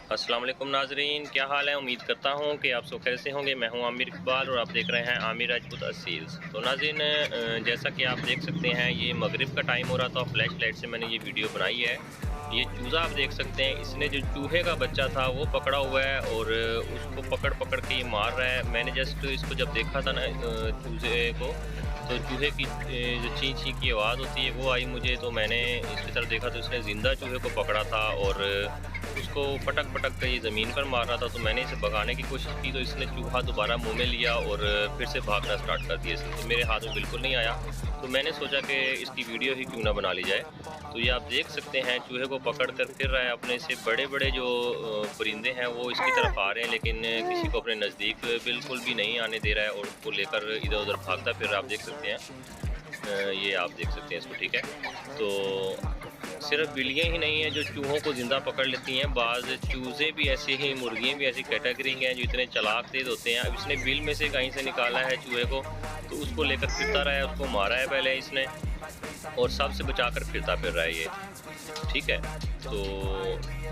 अस्सलाम वालेकुम नाजरीन, क्या हाल है। उम्मीद करता हूँ कि आप सब खैरियत से होंगे। मैं हूँ आमिर इकबाल और आप देख रहे हैं आमिर राजपूत असील्स। तो नाजरीन, जैसा कि आप देख सकते हैं ये मगरिब का टाइम हो रहा था। फ्लैश लाइट से मैंने ये वीडियो बनाई है। ये चूज़ा आप देख सकते हैं, इसने जो चूहे का बच्चा था वो पकड़ा हुआ है और उसको पकड़ पकड़ के ये मार रहा है। मैंने जस्ट इसको जब देखा था ना चूज़े को, तो चूहे की जो ची ची की आवाज़ होती है वो आई मुझे, तो मैंने इसकी तरफ देखा तो इसने ज़िंदा चूहे को पकड़ा था और उसको पटक पटक कर ये ज़मीन पर मार रहा था। तो मैंने इसे भगाने की कोशिश की तो इसने चूहा दोबारा मुंह में लिया और फिर से भागना स्टार्ट कर दिया। इसने तो मेरे हाथ में बिल्कुल नहीं आया, तो मैंने सोचा कि इसकी वीडियो ही क्यों ना बना ली जाए। तो ये आप देख सकते हैं चूहे को पकड़ कर फिर रहा है। अपने से बड़े बड़े जो परिंदे हैं वो इसकी तरफ आ रहे हैं, लेकिन किसी को अपने नज़दीक बिल्कुल भी नहीं आने दे रहा है और उसको लेकर इधर उधर भागता फिर आप देख सकते हैं। ये आप देख सकते हैं इसको, ठीक है। तो सिर्फ बिल्लियाँ ही नहीं हैं जो चूहों को ज़िंदा पकड़ लेती हैं, बाज़ चूज़े भी ऐसे ही, मुर्गियाँ भी ऐसी कैटेगरी हैं जो इतने चालाक तेज़ होते हैं। अब इसने बिल में से कहीं से निकाला है चूहे को, तो उसको लेकर फिरता रहा है, उसको मारा है पहले इसने और सबसे बचा कर फिरता फिर रहा है ये, ठीक है। तो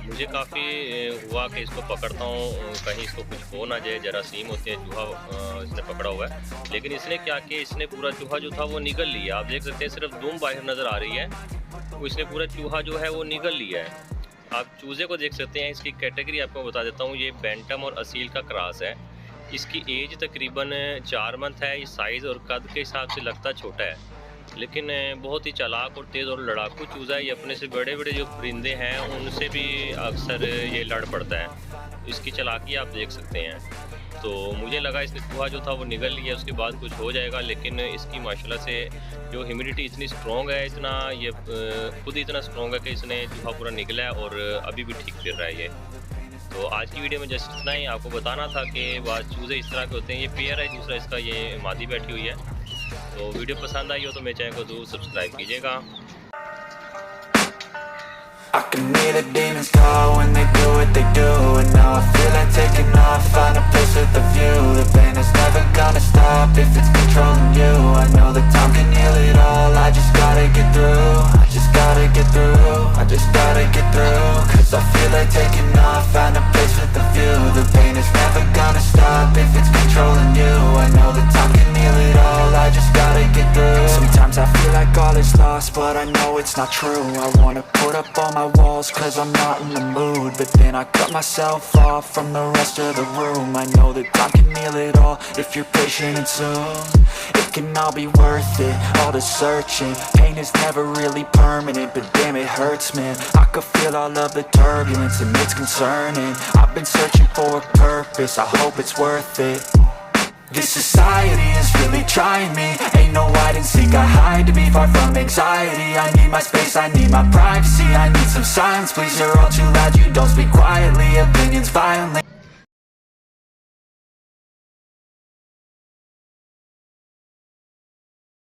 मुझे काफ़ी हुआ कि इसको पकड़ता हूँ कहीं इसको कुछ हो ना जाए, जरासीम होते हैं, चूहा इसने पकड़ा हुआ है। लेकिन इसने क्या किया, इसने पूरा चूहा जो था वो निगल लिया। आप देख सकते हैं सिर्फ दुम बाहर नज़र आ रही है, तो इसने पूरा चूहा जो है वो निगल लिया है। आप चूज़े को देख सकते हैं, इसकी कैटेगरी आपको बता देता हूँ। ये बैंटम और असील का क्रॉस है। इसकी एज तकरीबन 4 मंथ है। ये साइज़ और कद के हिसाब से लगता छोटा है, लेकिन बहुत ही चालाक और तेज़ और लड़ाकू चूज़ा है। ये अपने से बड़े बड़े जो परिंदे हैं उनसे भी अक्सर ये लड़ पड़ता है। इसकी चालाकी आप देख सकते हैं। तो मुझे लगा इसने चूहा जो था वो निगल लिया, उसके बाद कुछ हो जाएगा, लेकिन इसकी माशाल्लाह से जो ह्यूमिडिटी इतनी स्ट्रॉन्ग है, इतना ये खुद ही इतना स्ट्रॉन्ग है कि इसने चूहा पूरा निगला है और अभी भी ठीक फिर रहा है ये। तो आज की वीडियो में जस्ट इतना ही आपको बताना था कि बाद चूज़े इस तरह के होते हैं। ये पेयर है, दूसरा इसका ये मादी बैठी हुई है। तो वीडियो पसंद आई हो तो मेरे चैनल को ज़रूर सब्सक्राइब कीजिएगा। I can hear the demons call when they do what they do, and now I feel like taking off, find a place with a view. The pain is never gonna stop if it's controlling you. I know that time can heal it all, I just gotta get through. I just gotta get through, I just gotta get through. Cause I feel like taking off, find a place with a view. The pain is never gonna stop if it's controlling you. I know that time can heal it all, I just gotta get through. Sometimes I feel like all is lost, but I know it's not true. I wanna put up all my walls cause I'm not in the mood, but then I cut myself off from the rest of the room. I know that time can heal it all if you're patient and soon it can all be worth it, all the searching. Pain is never really permanent, but damn it hurts, man. I could feel all of the turbulence and it's concerning. I've been searching for a purpose, I hope it's worth it. This society is really trying me. Ain't no hide and seek, I hide to be far from anxiety. I need my space, I need my privacy. I need some silence, please, you're all too loud. You don't speak quietly, opinions violently.